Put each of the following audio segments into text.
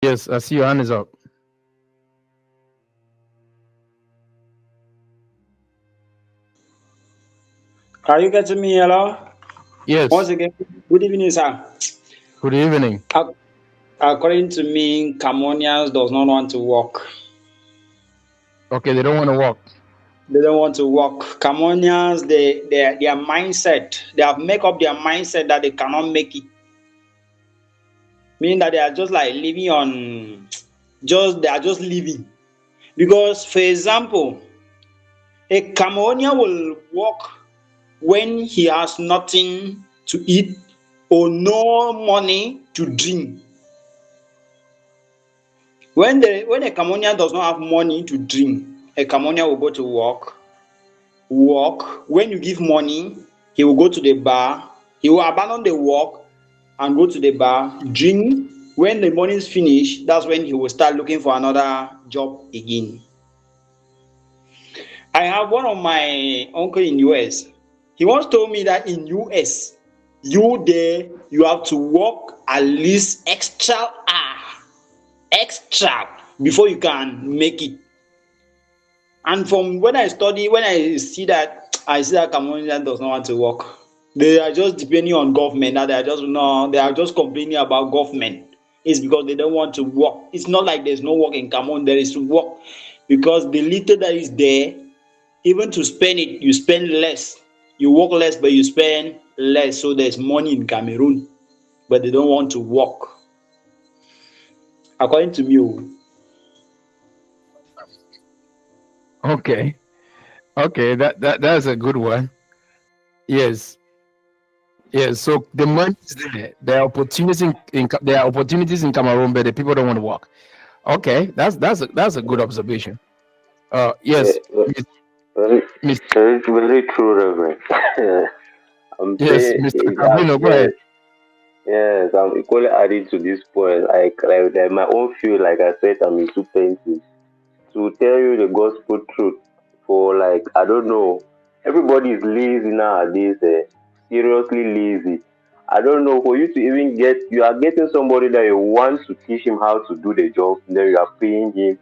Yes, I see your hand is up. Are you getting me? Hello? Once Yes. again, good evening, sir. Good evening. Ac- According to me, Cameroonians does not want to work. Okay, they don't want to walk. They don't want to work. Cameroonians, their mindset, they have make up their mindset that they cannot make it. Meaning that they are just like living on, just they are just living. Because, for example, a Cameroonian will work when he has nothing to eat or no money to drink. When a Cameroonian does not have money to drink, a Cameroonian will go to work. When you give money, he will go to the bar. He will abandon the work and go to the bar, drink. When the money is finished, that's when he will start looking for another job again. I have one of my uncle in US. He once told me that in US, you have to work at least extra before you can make it. And from when I study, when I see that Cameroonian does not want to work. They are just depending on government. That they are just no, they are just complaining about government. It's because they don't want to work. It's not like there's no work in Cameroon. There is work because the little that is there, even to spend it, you spend less. You work less, but you spend less. So there's money in Cameroon, but they don't want to work. According to me, oh. Okay. Okay, that's a good one. Yes. Yes. So the money is there. There are opportunities in Cameroon, but the people don't want to work. Okay, that's a good observation. Yeah, Yes, very, Miss very true, Reverend. I'm yes, saying, Mr. Carbino, go ahead. yes, yes, I'm equally adding to this point. Like my own feel, like I said, I'm into painting. To tell you the gospel truth, for like, I don't know, everybody is lazy nowadays, seriously lazy. I don't know, for you to even you are getting somebody that you want to teach him how to do the job, then you are paying him,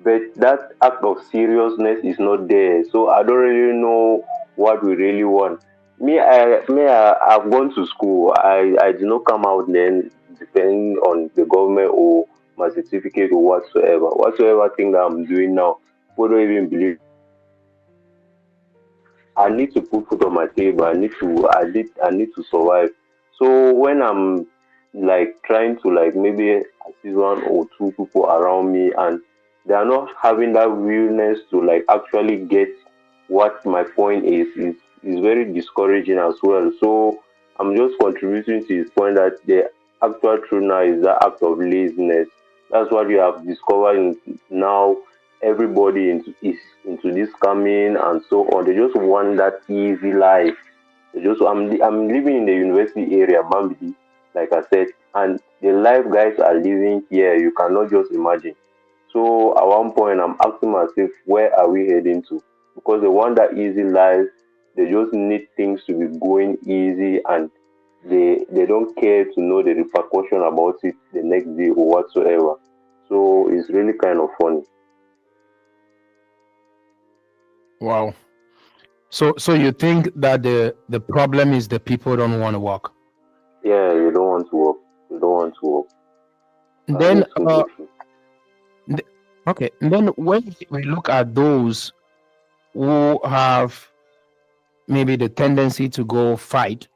but that act of seriousness is not there. So I don't really know what we really want. I've gone to school. I did not come out then depending on the government or my certificate or whatsoever. Whatsoever thing that I'm doing now, people don't even believe. I need to put food on my table. I need to survive. So when I'm like trying to like maybe assist one or two people around me and they are not having that willingness to like actually get what my point is very discouraging as well. So I'm just contributing to his point that the actual truth now is that act of laziness. That's what you have discovered now. Everybody is into this coming and so on. They just want that easy life. I'm living in the university area, Bambi, like I said, and the life guys are living here. You cannot just imagine. So at one point, I'm asking myself, where are we heading to? Because they want that easy life. They just need things to be going easy, and they don't care to know the repercussion about it the next day or whatsoever. So it's really kind of funny. Wow. So you think that the problem is the people don't want to work? Yeah, you don't want to work. You don't want to work. And Then it's super true. th- okay. And then when we look at those who have maybe the tendency to go fight,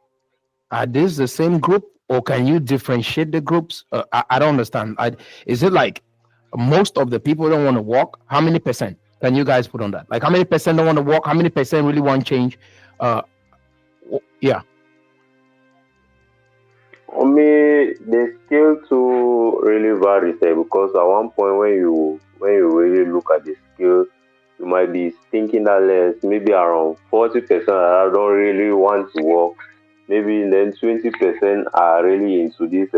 are these the same group, or can you differentiate the groups? I don't understand. Is it like most of the people don't want to walk? How many percent can you guys put on that? Like how many percent don't want to walk? How many percent really want change? Uh, yeah. For me, the scale too really varies because at one point when you really look at the scale, you might be thinking that less, maybe around 40% I don't really want to work. Maybe then 20% are really into this.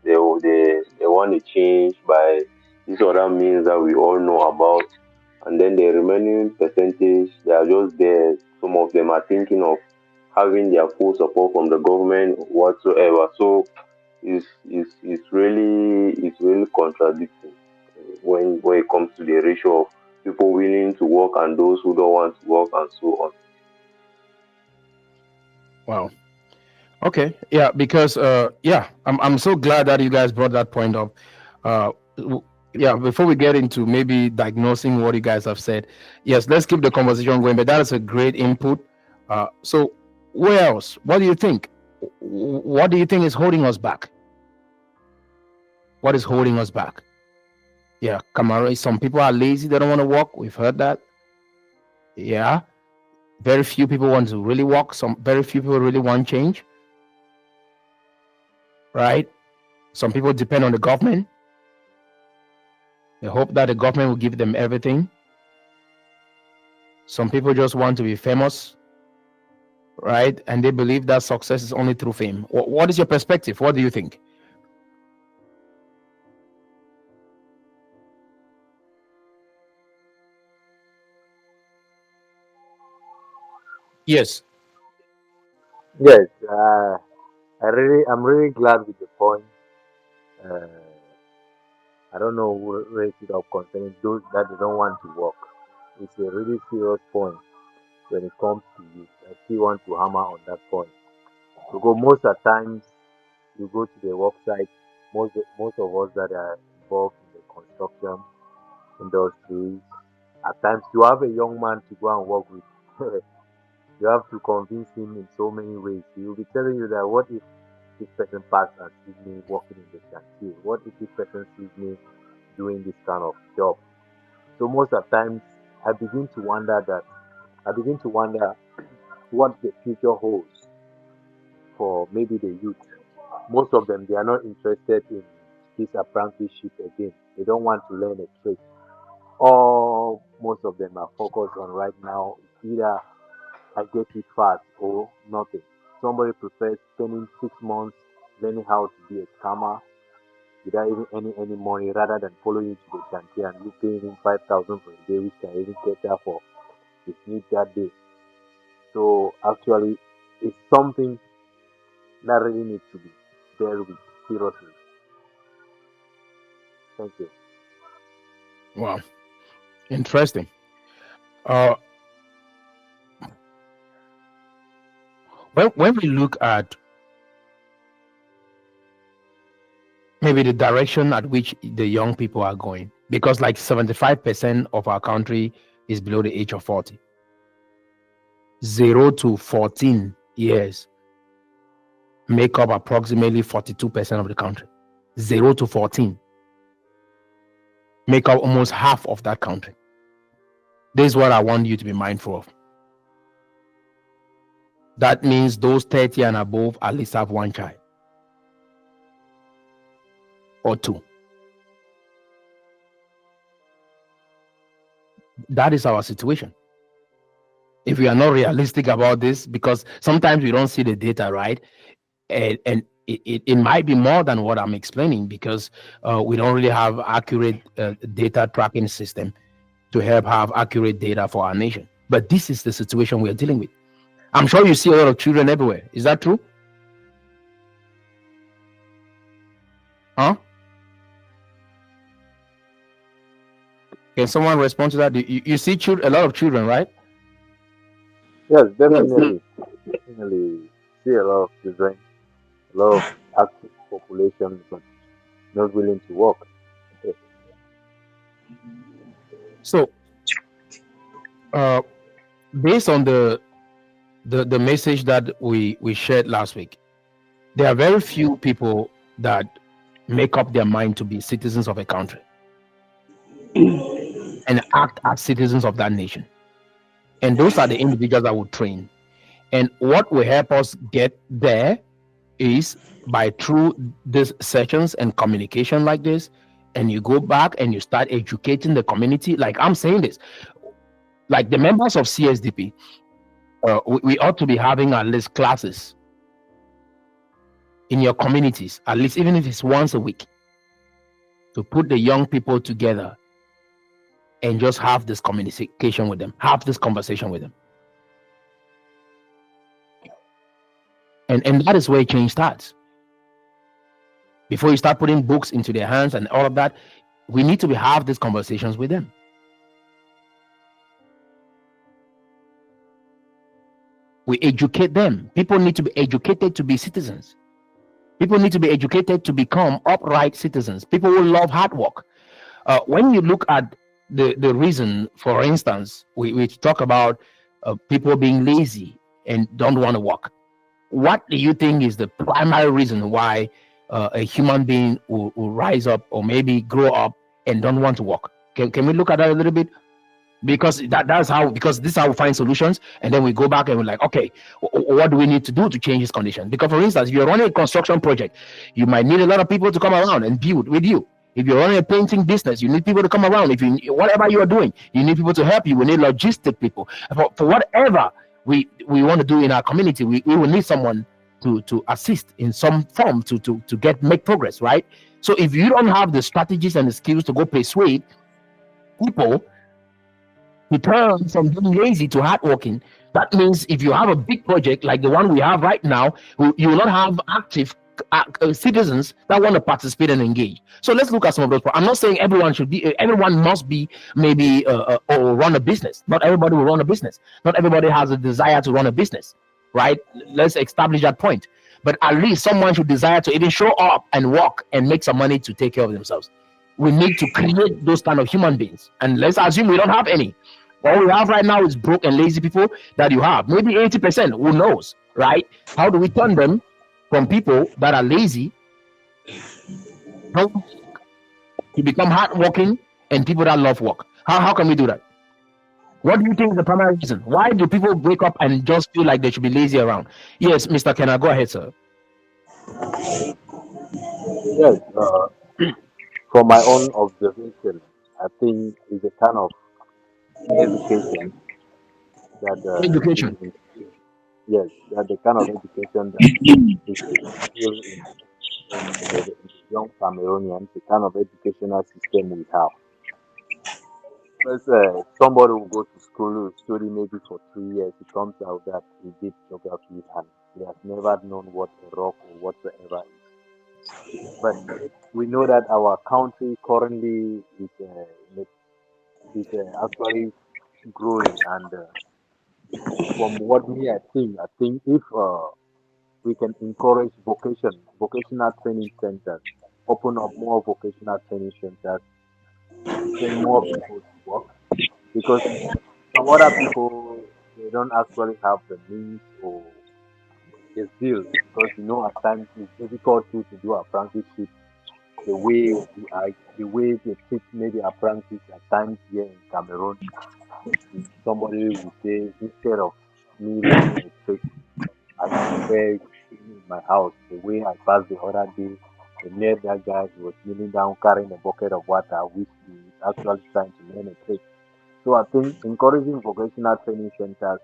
They want to change by these other means that we all know about, and then the remaining percentage they are just there. Some of them are thinking of having their full support from the government whatsoever. So is really contradicting when it comes to the ratio of people willing to work and those who don't want to work and so on. Wow. Okay. Yeah, because yeah, I'm so glad that you guys brought that point up. Yeah, before we get into maybe diagnosing what you guys have said, yes, let's keep the conversation going. But that is a great input. So where else? What do you think? What do you think is holding us back? What is holding us back? Yeah, Cameroon. Some people are lazy; they don't want to work. We've heard that. Yeah, very few people want to really work. Some very few people really want change. Right? Some people depend on the government. They hope that the government will give them everything. Some people just want to be famous, right? And they believe that success is only through fame. What is your perspective? What do you think? Yes. Yes, I'm really glad with the point. Uh, I don't know who raised it up concerning those that they don't want to work. It's a really serious point when it comes to youth. I still want to hammer on that point because most of the times you go to the work site, most of us that are involved in the construction industry, at times you have a young man to go and work with. You have to convince him in so many ways. He will be telling you that what if this person passed and sees me working in the chantier? What if this person sees me doing this kind of job? So most of the times I begin to wonder what the future holds for maybe the youth. Most of them they are not interested in this apprenticeship again. They don't want to learn a trade. All most of them are focused on right now is either I get it fast or nothing. Somebody prefers spending 6 months learning how to be a scammer without even any money rather than following you to the shanty and you paying him 5,000 for a day, which can even get there for his need that day. So actually, it's something that really needs to be dealt with seriously. Thank you. Wow. Interesting. Uh, when we look at maybe the direction at which the young people are going, because like 75% of our country is below the age of 40, 0 to 14 years make up approximately 42% of the country. 0 to 14 make up almost half of that country. This is what I want you to be mindful of. That means those 30 and above at least have one child or two. That is our situation. If we are not realistic about this, because sometimes we don't see the data, right? And it might be more than what I'm explaining because we don't really have accurate data tracking system to help have accurate data for our nation. But this is the situation we are dealing with. I'm sure you see a lot of children everywhere. Is that true? Huh? Can someone respond to that? You see a lot of children, right? Yes, definitely. Definitely see a lot of children, a lot of active population, but not willing to work. So, uh, based on the message that we shared last week, there are very few people that make up their mind to be citizens of a country and act as citizens of that nation. And those are the individuals that will train. And what will help us get there is by through these sessions and communication like this. And you go back and you start educating the community. Like I'm saying this, like the members of CSDP, we ought to be having at least classes in your communities, at least even if it's once a week, to put the young people together and just have this communication with them, have this conversation with them. And that is where change starts. before you start putting books into their hands and all of that. We need to have these conversations with them. We educate them. People need to be educated to be citizens. People need to be educated to become upright citizens. People will love hard work. When you look at the reason, for instance, we talk about people being lazy and don't want to work. What do you think is the primary reason why a human being will rise up or maybe grow up and don't want to work? Can we look at that a little bit? Because because this is how we find solutions, and then we go back and we're like, okay, what do we need to do to change this condition? Because, for instance, if you're running a construction project, you might need a lot of people to come around and build with you. If you're running a painting business, you need people to come around. If you, whatever you are doing, you need people to help you. We need logistic people for whatever we want to do in our community. We will need someone to assist in some form to make progress, right? So if you don't have the strategies and the skills to go persuade people to turn from being lazy to hardworking, that means if you have a big project like the one we have right now, you will not have active citizens that want to participate and engage. So let's look at some of those. I'm not saying everyone must be maybe or run a business. Not everybody will run a business. Not everybody has a desire to run a business, right? Let's establish that point. But at least someone should desire to even show up and work and make some money to take care of themselves. We need to create those kind of human beings. And let's assume we don't have any. All we have right now is broke and lazy people that you have. Maybe 80%, who knows, right? How do we turn them from people that are lazy to become hardworking and people that love work? How can we do that? What do you think is the primary reason? Why do people wake up and just feel like they should be lazy around? Yes, Mr. Kenna, go ahead, sir. Yes, from my own observation, I think it's a kind of education that Education. yes, that the kind of education that is still in the young Cameroonians, the kind of educational system we have. Because somebody will go to school, will study maybe for 2 years, it comes out that he did geography and he has never known what a rock or whatsoever is. But we know that our country currently is actually growing, and from what I think if we can encourage vocational training centers, open up more vocational training centers, train more people to work, because some other people they don't actually have the means or the skills, because at times it's difficult to do apprenticeship the way the way they teach maybe apprentice at times here in Cameroon. Somebody will say, instead of me learning a trade, I prefer in my house. The way I passed the other day, the near that guy, he was kneeling down carrying a bucket of water, which he is actually trying to learn a trade. So I think encouraging vocational training centers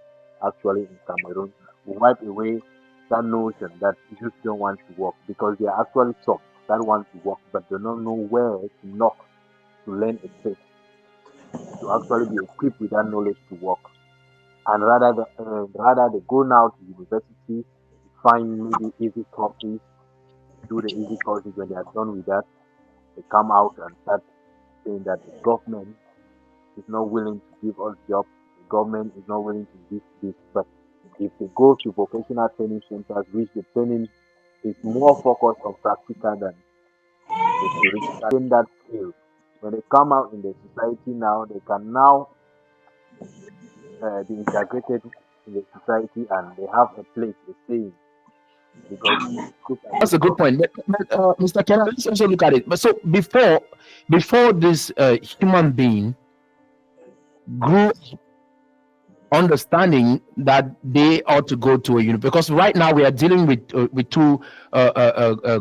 actually in Cameroon will wipe away that notion that youth don't want to work, because there are actually some that want to work but do not know where to knock to learn a trade, to actually be equipped with that knowledge to work. And rather they go now to university, find maybe easy courses, do the easy courses. When they are done with that, they come out and start saying that the government is not willing to give us jobs, the government is not willing to give this. But if they go to vocational training centers, which the training is more focused on practical than the theoretical, gain that skill. When they come out in the society now, they can now be integrated in the society, and they have a place, a saying. Because look at That's a good point. But, Mr. Kenna, let's also look at it. But so before this human being grew understanding that they ought to go to a university, because right now we are dealing with two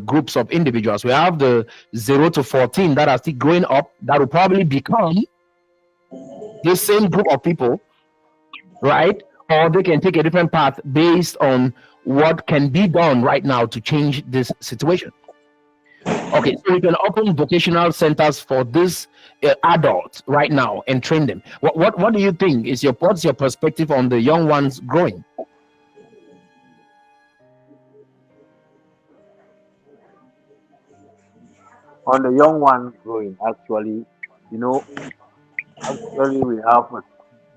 groups of individuals. We have the 0 to 14 that are still growing up, that will probably become the same group of people, right? Or they can take a different path based on what can be done right now to change this situation. Okay, so we can open vocational centers for this adults right now and train them. What do you think is what's your perspective on the young ones growing? on the young ones growing, actually, you know, actually we have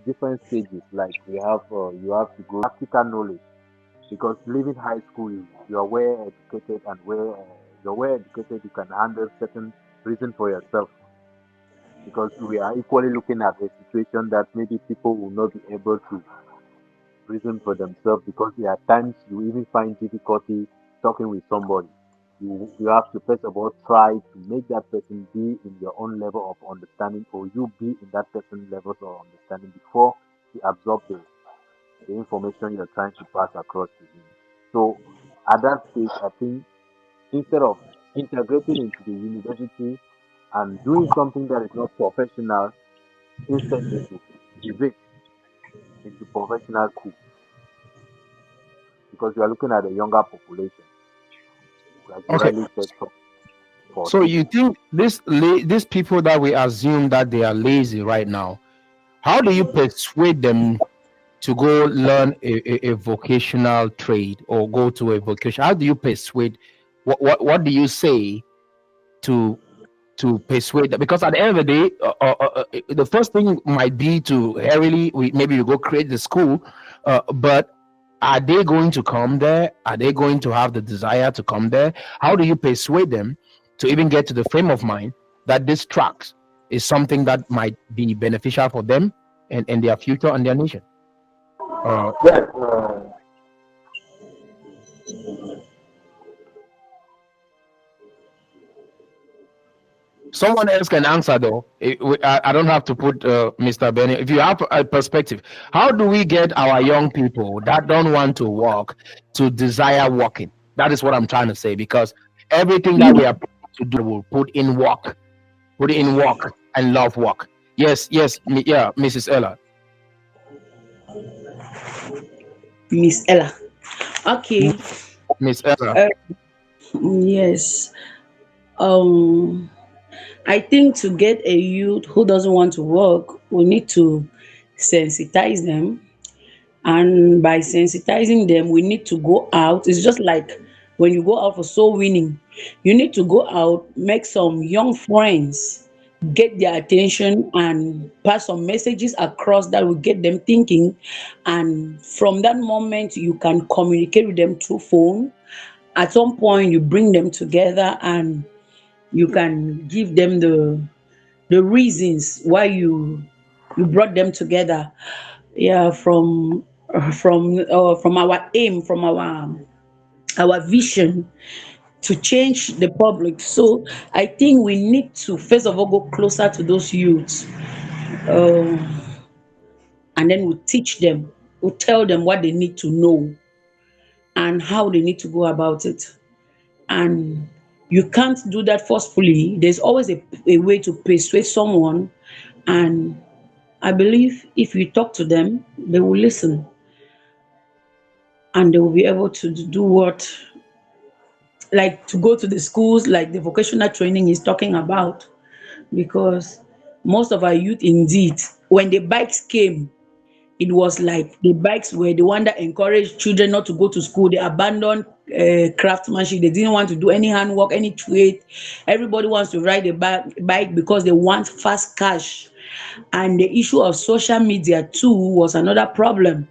different stages. Like we have, you have to go practical knowledge because leaving high school, you're well educated and where you're well educated, you can handle certain reason for yourself because we are equally looking at a situation that maybe people will not be able to reason for themselves because there are times you even find difficulty talking with somebody. You have to first of all try to make that person be in your own level of understanding or you be in that person's level of understanding before he absorb the information you're trying to pass across to him. So at that stage, I think instead of integrating into the university and doing something that is not professional, instead they should pivot into professional school because you are looking at a younger population, like you Okay. rightly said, from So 14. you think these people that we assume that they are lazy right now, how do you persuade them to go learn a vocational trade or go to a vocation? How do you persuade? What do you say to persuade them? Because at the end of the day, the first thing might be to really maybe you go create the school, but are they going to come there? Are they going to have the desire to come there? How do you persuade them to even get to the frame of mind that this tracks is something that might be beneficial for them and their future and their nation? Uh, Yes, Someone else can answer though. I don't have to put Mr. Benny. If you have a perspective, how do we get our young people that don't want to work to desire working? That is what I'm trying to say because everything that we are to do will put in work and love work. Yes, yes, yeah, Mrs. Ella, Miss Ella. M- Okay. Miss Ella. Uh, yes. Um, I think to get a youth who doesn't want to work, we need to sensitize them. And by sensitizing them, we need to go out. It's just like when you go out for soul winning, you need to go out, make some young friends, get their attention, and pass some messages across that will get them thinking. And from that moment, you can communicate with them through phone. At some point, you bring them together and you can give them the reasons why you brought them together. Yeah, from our aim, from our vision to change the public. So I think we need to first of all go closer to those youths, um, and then we teach them, we tell them what they need to know and how they need to go about it. And you can't do that forcefully. There's always a way to persuade someone, and I believe if you talk to them, they will listen and they will be able to do what, like to go to the schools, like the vocational training is talking about. Because most of our youth, indeed, when the bikes came, it was like the bikes were the one that encouraged children not to go to school. They abandoned craftsmanship. They didn't want to do any handwork, any trade. Everybody wants to ride a bike because they want fast cash. And the issue of social media too was another problem.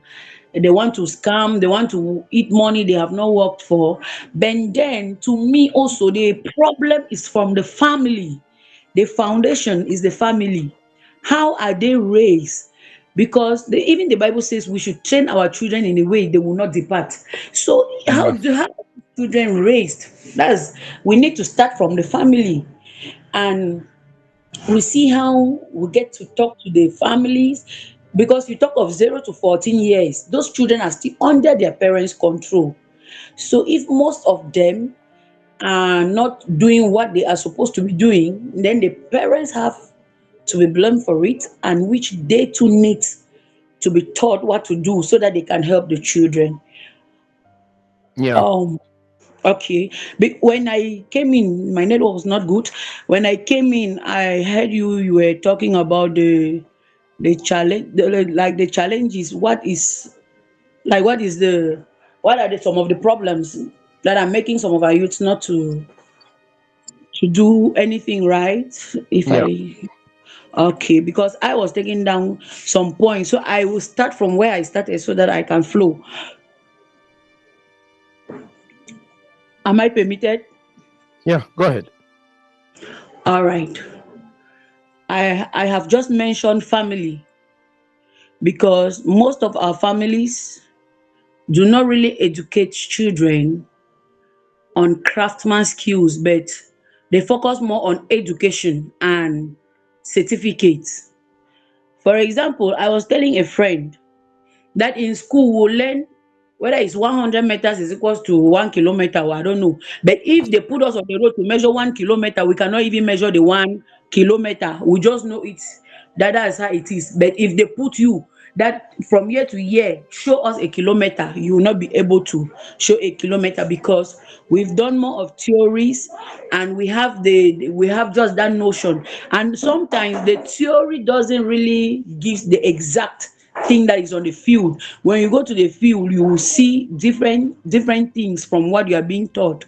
They want to scam, they want to eat money they have not worked for. But then, to me, also, the problem is from the family. The foundation is the family. How are they raised? Because even the Bible says we should train our children in a way they will not depart. So, Yeah, how are children raised? That's We need to start from the family. And we see how we get to talk to the families, because you talk of 0 to 14 years, those children are still under their parents control. So if most of them are not doing what they are supposed to be doing, then the parents have to be blamed for it, and which they too need to be taught what to do so that they can help the children. yeah. um Okay. When I came in, my network was not good. When I came in, I heard you were talking about the challenge, like the challenges. What are some of the problems that are making some of our youths not to to do anything right. If Yeah. I Okay, because I was taking down some points, so I will start from where I started so that I can flow. Am I permitted? Yeah. Go ahead. All right. I have just mentioned family because most of our families do not really educate children on craftsman skills, but they focus more on education and certificates. For example, I was telling a friend that in school we'll learn whether it's 100 meters is equals to 1 kilometer, or I don't know. But if they put us on the road to measure 1 kilometer, we cannot even measure the 1 kilometer. We just know it's that's how it is. But if they put you that from year to year, show us a kilometer, you will not be able to show a kilometer because we've done more of theories and we have just that notion. And sometimes the theory doesn't really give the exact thing that is on the field. When you go to the field, you will see different things from what you are being taught.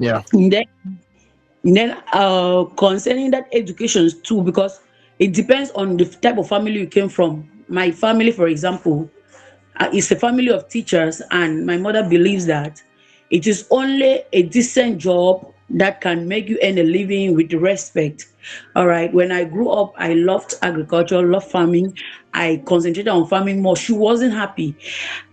Yeah. And then concerning that education too, because it depends on the type of family you came from. My family, for example, is a family of teachers, and my mother believes that it is only a decent job that can make you earn a living with respect. All right. When I grew up, I loved agriculture, loved farming. I concentrated on farming more. She wasn't happy.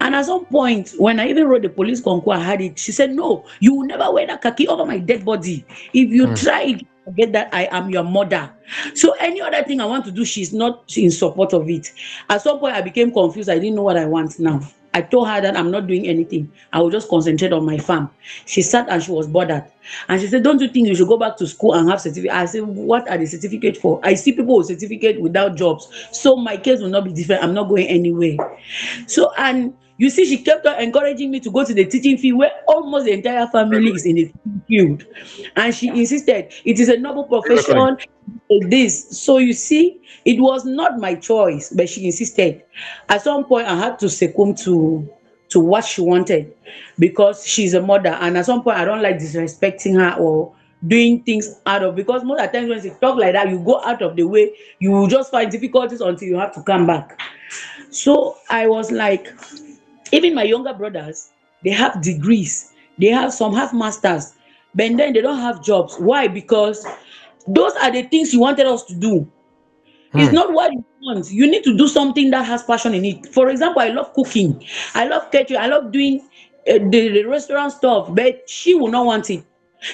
And at some point, when I even wrote the police concours, I had it. She said, "No, you will never wear that khaki over my dead body. If you Mm. try it, forget that I am your mother." So any other thing I want to do, she's not in support of it. At some point, I became confused. I didn't know what I want now. I told her that I'm not doing anything. I will just concentrate on my farm. She sat and she was bothered. And she said, "Don't you think you should go back to school and have certificate?" I said, "What are the certificate for? I see people with certificate without jobs. So my case will not be different. I'm not going anywhere." So, and you see, she kept on encouraging me to go to the teaching field where almost the entire family is in the teaching field. And she insisted, "It is a noble Exactly. profession, this." So you see, it was not my choice, but she insisted. At some point, I had to succumb to what she wanted because she's a mother. And at some point, I don't like disrespecting her or doing things out of, because most of the times when she talk like that, you go out of the way, you will just find difficulties until you have to come back. So I was like, even my younger brothers, they have degrees, they have some have masters, but then they don't have jobs. Why? Because those are the things you wanted us to do. It's Mm. not what you want. You need to do something that has passion in it. For example, I love cooking, I love catering, I love doing the restaurant stuff, but she will not want it.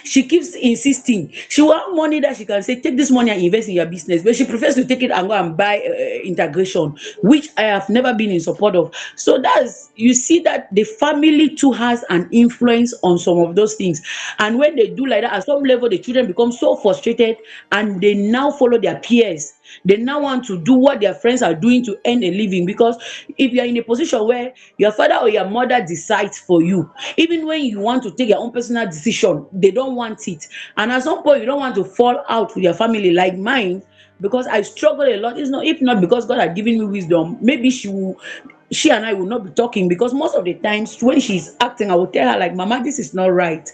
She keeps insisting. She want money that she can say, "Take this money and invest in your business," but she prefers to take it and go and buy integration, which I have never been in support of. So that's, you see that the family too has an influence on some of those things. And when they do like that, at some level, the children become so frustrated and they now follow their peers. They now want to do what their friends are doing to earn a living, because if you are in a position where your father or your mother decides for you, even when you want to take your own personal decision, they don't want it. And at some point, you don't want to fall out with your family like mine, because I struggle a lot. It's not, if not because God had given me wisdom, maybe she and I will not be talking, because most of the times when she's acting, I will tell her like, "Mama, this is not right."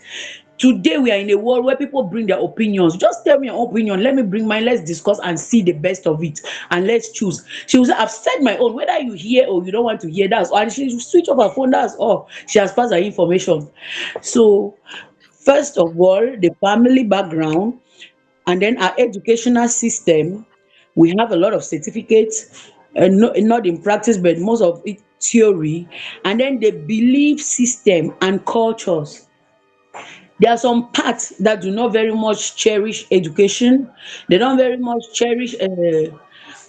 Today we are in a world where people bring their opinions. Just tell me your opinion, let me bring mine, let's discuss and see the best of it, and let's choose. She will say, "I've said my own, whether you hear or you don't want to hear, that's all." And she will switch off her phone, that's all. She has passed her information. So first of all, the family background, and then our educational system. We have a lot of certificates, not in practice, but most of it theory. And then the belief system and cultures. There are some parts that do not very much cherish education. They don't very much cherish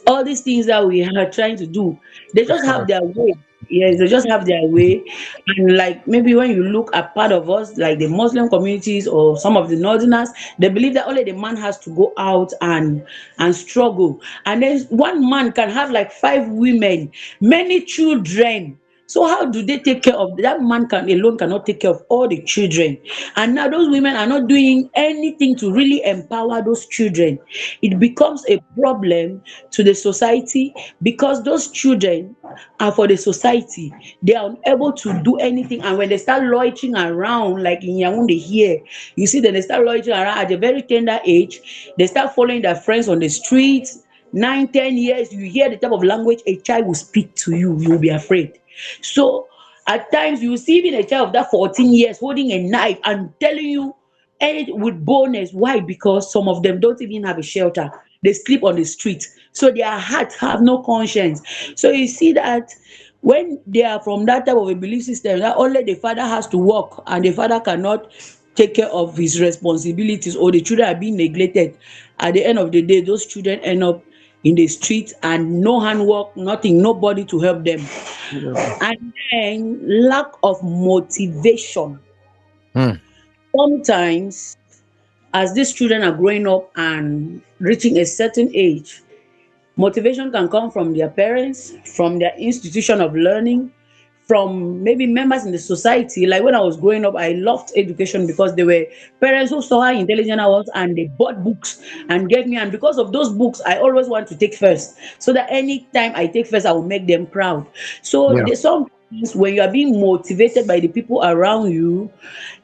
all these things that we are trying to do. They just have their way. Yes, they just have their way. And like maybe when you look at part of us, like the Muslim communities or some of the northerners, they believe that only the man has to go out and struggle. And then one man can have like five women, many children. So how do they take care of that? Man can alone cannot take care of all the children, and now those women are not doing anything to really empower those children. It becomes a problem to the society because those children are for the society. They are unable to do anything, and when they start loitering around, like in Yaoundé here, you see that they start loitering around at a very tender age. They start following their friends on the streets. 9, 10 years, you hear the type of language a child will speak to you, you will be afraid. So at times you see even a child of that 14 years holding a knife and telling you and with boldness. Why? Because some of them don't even have a shelter. They sleep on the street. So their hearts have no conscience. So you see that when they are from that type of a belief system, that only the father has to work and the father cannot take care of his responsibilities, or the children are being neglected. At the end of the day, those children end up in the street and no handwork, nothing, nobody to help them. Yeah. And then lack of motivation. Hmm. Sometimes, as these children are growing up and reaching a certain age, motivation can come from their parents, from their institution of learning, from maybe members in the society. Like when I was growing up, I loved education because there were parents who saw how intelligent I was and they bought books and gave me. And because of those books, I always want to take first so that anytime I take first, I will make them proud. So Yeah. there's sometimes when you are being motivated by the people around you,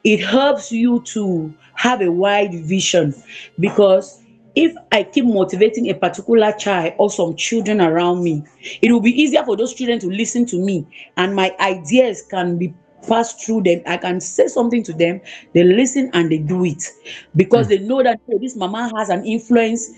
it helps you to have a wide vision, because if I keep motivating a particular child or some children around me, it will be easier for those children to listen to me and my ideas can be passed through them. I can say something to them, they listen and they do it because Hmm. they know that, "Oh, this mama has an influence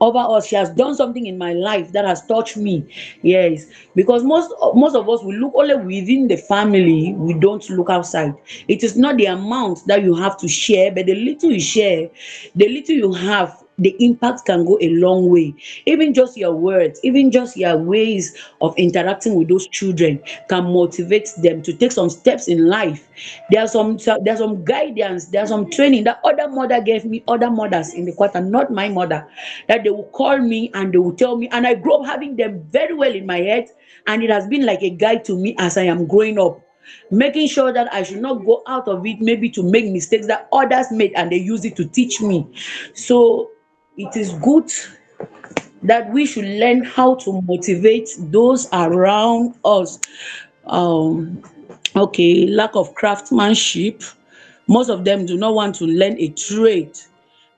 over us. She has done something in my life that has touched me." Yes, because most of us, we look only within the family, we don't look outside. It is not the amount that you have to share, but the little you share, the little you have, the impact can go a long way. Even just your words, even just your ways of interacting with those children can motivate them to take some steps in life. There's some guidance, there's some training that other mother gave me, other mothers in the quarter, not my mother, that they will call me and they will tell me, and I grew up having them very well in my head, and it has been like a guide to me as I am growing up, making sure that I should not go out of it maybe to make mistakes that others made and they use it to teach me. So it is good that we should learn how to motivate those around us. Um, okay, lack of craftsmanship. Most of them do not want to learn a trade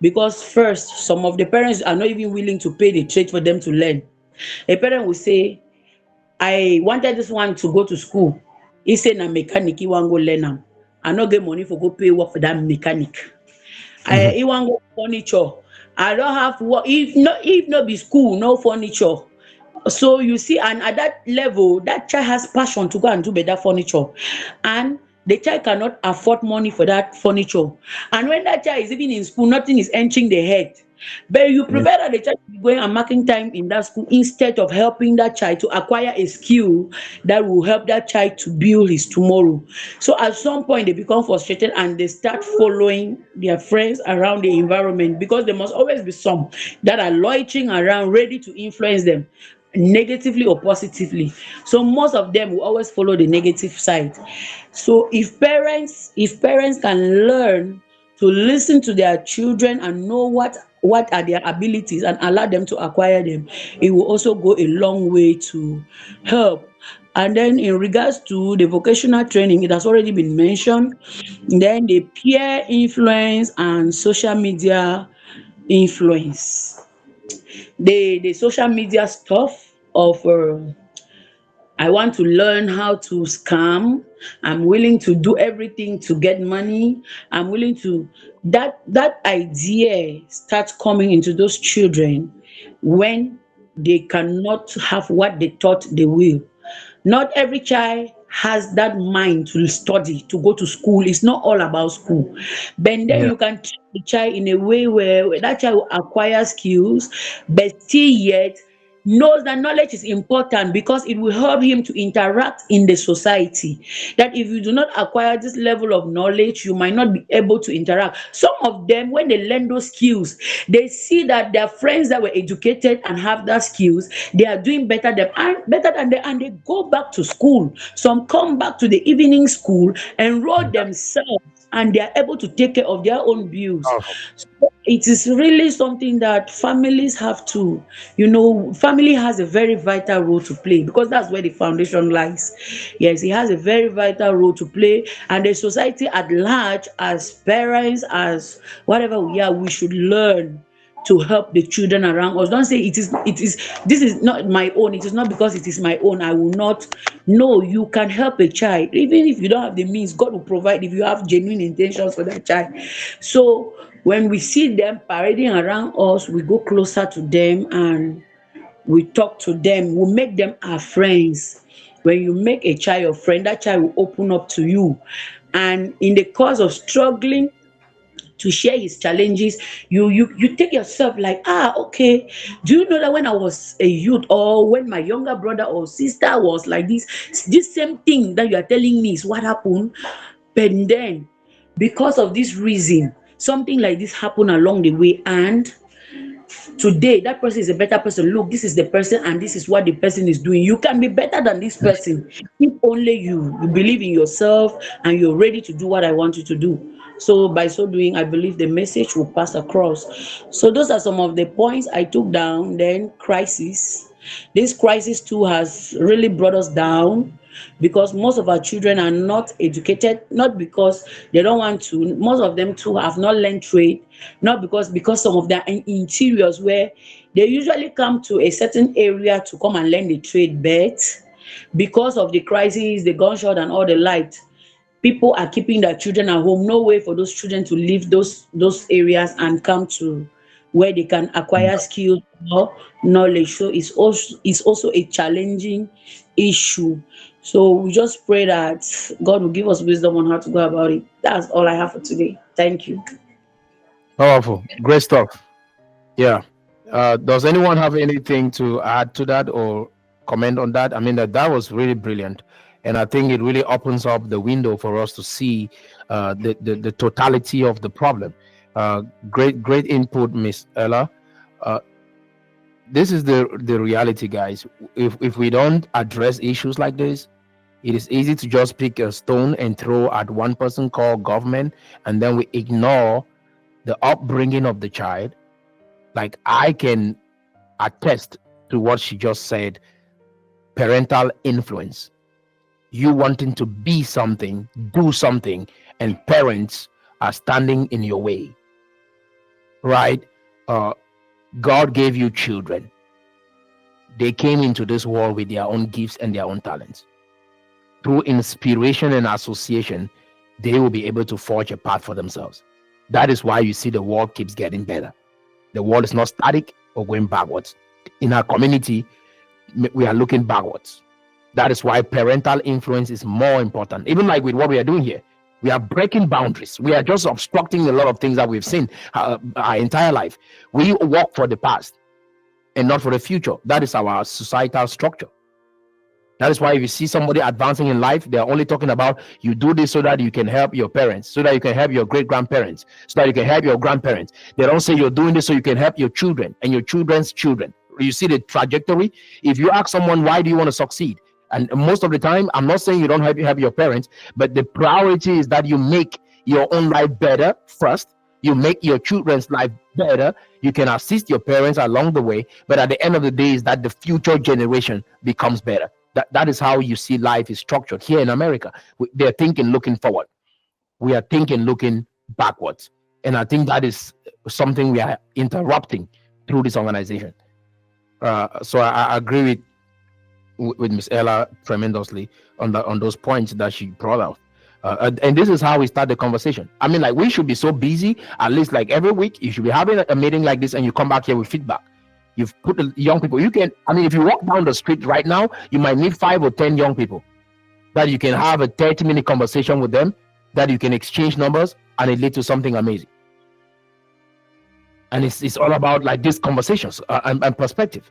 because, first, some of the parents are not even willing to pay the trade for them to learn. A parent will say, "I wanted this one to go to school. He say na mechanic he wan go learn am. I no get money for go pay work for that mechanic. Mhm. He wan go furniture. I don't have work. If no be school, no furniture." So you see, and at that level, that child has passion to go and do better furniture, and the child cannot afford money for that furniture. And when that child is even in school, nothing is entering the head. But you Yeah. prefer that the child be going and marking time in that school instead of helping that child to acquire a skill that will help that child to build his tomorrow. So at some point they become frustrated and they start following their friends around the environment, because there must always be some that are loitering around ready to influence them negatively or positively. So most of them will always follow the negative side. So if parents can learn to listen to their children and know what are their abilities and allow them to acquire them, it will also go a long way to help. And then in regards to the vocational training, it has already been mentioned. Then the peer influence and social media influence, the social media stuff of I want to learn how to scam. I'm willing to do everything to get money. I'm willing to that idea starts coming into those children when they cannot have what they thought they will. Not every child has that mind to study, to go to school. It's not all about school. But then Yeah. you can train the child in a way where that child will acquire skills, but still yet knows that knowledge is important because it will help him to interact in the society. That if you do not acquire this level of knowledge, you might not be able to interact. Some of them, when they learn those skills, they see that their friends that were educated and have that skills, they are doing better than them, and they go back to school. Some come back to the evening school, enroll themselves, and they are able to take care of their own bills. Powerful. So it is really something that families have to, family has a very vital role to play because that's where the foundation lies. Yes, it has a very vital role to play, and the society at large, as parents, as whatever we are, we should learn to help the children around us. Don't say this is not my own. It is not because it is my own. I will not. No, you can help a child. Even if you don't have the means, God will provide if you have genuine intentions for that child. So when we see them parading around us, we go closer to them and we talk to them. We make them our friends. When you make a child your friend, that child will open up to you. And in the course of struggling to share his challenges, you take yourself like, okay, do you know that when I was a youth, or when my younger brother or sister was like this same thing that you are telling me is what happened, but then because of this reason something like this happened along the way, and today that person is a better person. Look, this is the person and this is what the person is doing. You can be better than this person if only you believe in yourself and you're ready to do what I want you to do. So by so doing, I believe the message will pass across. So those are some of the points I took down. Then crisis. This crisis too has really brought us down because most of our children are not educated, not because they don't want to. Most of them too have not learned trade, not because some of them are in interiors where they usually come to a certain area to come and learn the trade, but because of the crisis, the gunshot and all the light, people are keeping their children at home. No way for those children to leave those areas and come to where they can acquire skills or knowledge. So it's also a challenging issue. So we just pray that God will give us wisdom on how to go about it. That's all I have for today. Thank you. Powerful. Great stuff. Yeah. Does anyone have anything to add to that or comment on that? I mean, that was really brilliant. And I think it really opens up the window for us to see the totality of the problem. Great input, Miss Ella. Uh, this is the reality, guys. If we don't address issues like this, it is easy to just pick a stone and throw at one person called government, and then we ignore the upbringing of the child. Like, I can attest to what she just said: parental influence. You wanting to be something, do something, and parents are standing in your way, right? Uh, God gave you children. They came into this world with their own gifts and their own talents. Through inspiration and association, they will be able to forge a path for themselves. That is why you see the world keeps getting better. The world is not static or going backwards. In our community, we are looking backwards. That is why parental influence is more important. Even like with what we are doing here, we are breaking boundaries. We are just obstructing a lot of things that we've seen our entire life. We work for the past and not for the future. That is our societal structure. That is why if you see somebody advancing in life, they're only talking about you do this so that you can help your parents, so that you can help your great grandparents, so that you can help your grandparents. They don't say you're doing this so you can help your children and your children's children. You see the trajectory. If you ask someone, why do you want to succeed? And most of the time, I'm not saying you don't help your parents, but the priority is that you make your own life better first. You make your children's life better. You can assist your parents along the way, but at the end of the day is that the future generation becomes better. That is how you see life is structured here in America. They're thinking looking forward. We are thinking looking backwards. And I think that is something we are interrupting through this organization. So I agree with Miss Ella tremendously on those points that she brought out. And this is how we start the conversation. I mean, like, we should be so busy, at least like every week, you should be having a meeting like this and you come back here with feedback. You've put the young people, if you walk down the street right now, you might need 5 or 10 young people that you can have a 30-minute conversation with them, that you can exchange numbers, and it leads to something amazing. And it's all about like these conversations and perspective.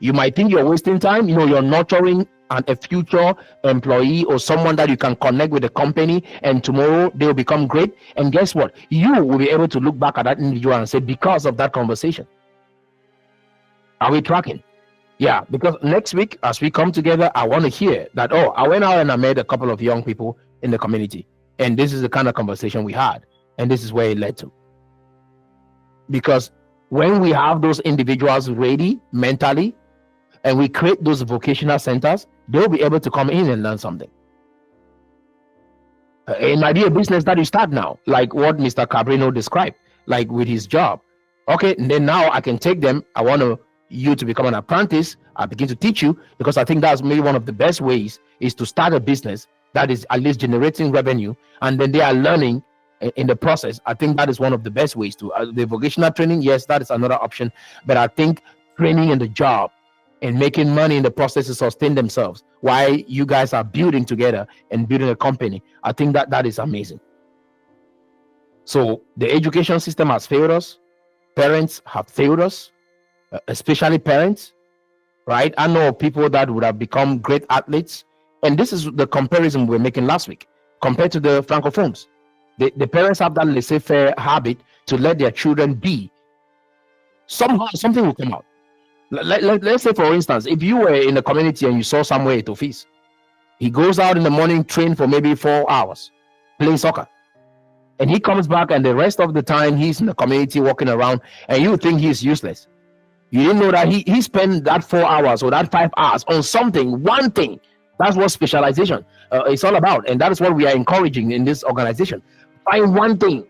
You might think you're wasting time. You're nurturing a future employee or someone that you can connect with the company, and tomorrow they'll become great. And guess what? You will be able to look back at that individual and say, because of that conversation. Are we tracking? Yeah, because next week, as we come together, I want to hear that, I went out and I met a couple of young people in the community, and this is the kind of conversation we had, and this is where it led to. Because when we have those individuals ready mentally, and we create those vocational centers, they'll be able to come in and learn something. It might be a business that you start now, like what Mr. Cabrino described, like with his job. Okay, and then now I can take them. I want you to become an apprentice. I begin to teach you, because I think that's maybe one of the best ways is to start a business that is at least generating revenue, and then they are learning in the process. I think that is one of the best ways to the vocational training. Yes, that is another option, but I think training in the job and making money in the process to sustain themselves while you guys are building together and building a company, I think that is amazing. So the education system has failed us. Parents have failed us, especially parents, right? I know people that would have become great athletes, and this is the comparison we were making last week compared to the francophones. The parents have that laissez-faire habit to let their children be. Somehow something will come out. Let's say, for instance, if you were in the community and you saw Samuel Etofis, he goes out in the morning, train for maybe 4 hours, playing soccer, and he comes back, and the rest of the time he's in the community walking around, and you think he's useless. You didn't know that he spent that 4 hours or that 5 hours on something, one thing. That's what specialization is all about, and that is what we are encouraging in this organization. Find one thing,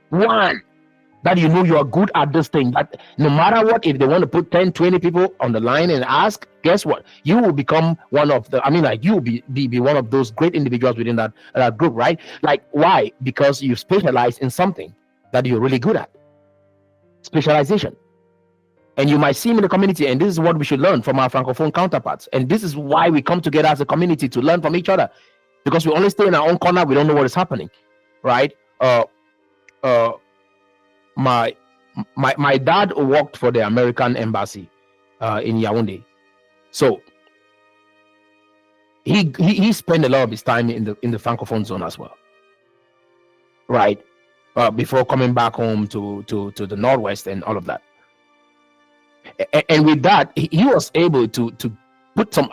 one that you are good at, this thing, that no matter what, if they want to put 10, 20 people on the line and ask, guess what? You will become one of the, you will be one of those great individuals within that group, right? Like, why? Because you specialize in something that you're really good at. Specialization. And you might see him in the community, and this is what we should learn from our francophone counterparts. And this is why we come together as a community, to learn from each other, because we only stay in our own corner. We don't know what is happening, right? My dad worked for the American embassy in Yaoundé, so he spent a lot of his time in the francophone zone as well, right? Before coming back home to the Northwest and all of that. And with that, he was able to put some.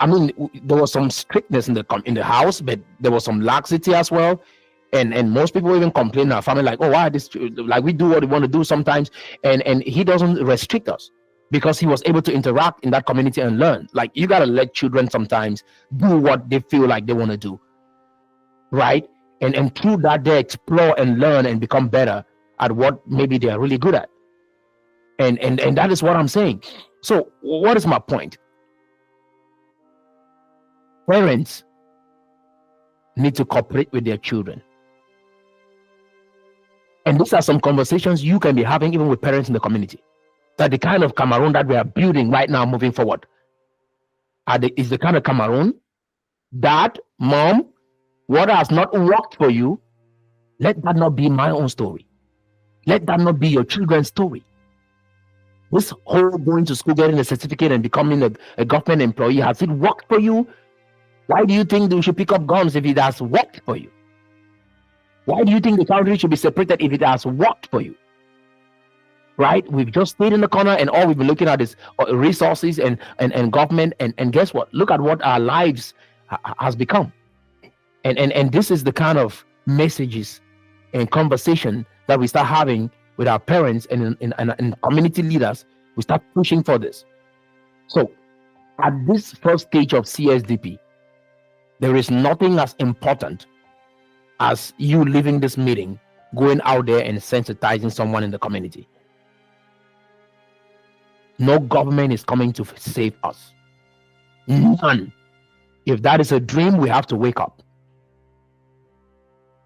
There was some strictness in the house, but there was some laxity as well. And most people even complain in our family, like, why this? Like, we do what we want to do sometimes, and he doesn't restrict us, because he was able to interact in that community and learn. Like, you gotta let children sometimes do what they feel like they want to do, right? And through that, they explore and learn and become better at what maybe they are really good at. And that is what I'm saying. So what is my point? Parents need to cooperate with their children. And these are some conversations you can be having even with parents in the community. That the kind of Cameroon that we are building right now moving forward is the kind of Cameroon that, mom, what has not worked for you, let that not be my own story. Let that not be your children's story. This whole going to school, getting a certificate and becoming a government employee, has it worked for you? Why do you think we should pick up guns if it has worked for you? Why do you think the country should be separated if it has worked for you? Right? We've just stayed in the corner, and all we've been looking at is resources and government. And guess what? Look at what our lives has become. And this is the kind of messages and conversation that we start having with our parents and community leaders. We start pushing for this. So at this first stage of CSDP, there is nothing as important as you leaving this meeting, going out there and sensitizing someone in the community. No government is coming to save us. None. If that is a dream, we have to wake up.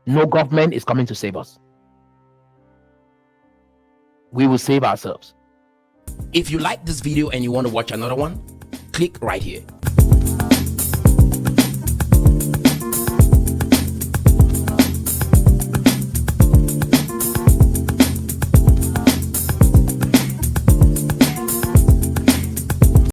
No government is coming to save us. We will save ourselves. If you like this video and you want to watch another one, click right here.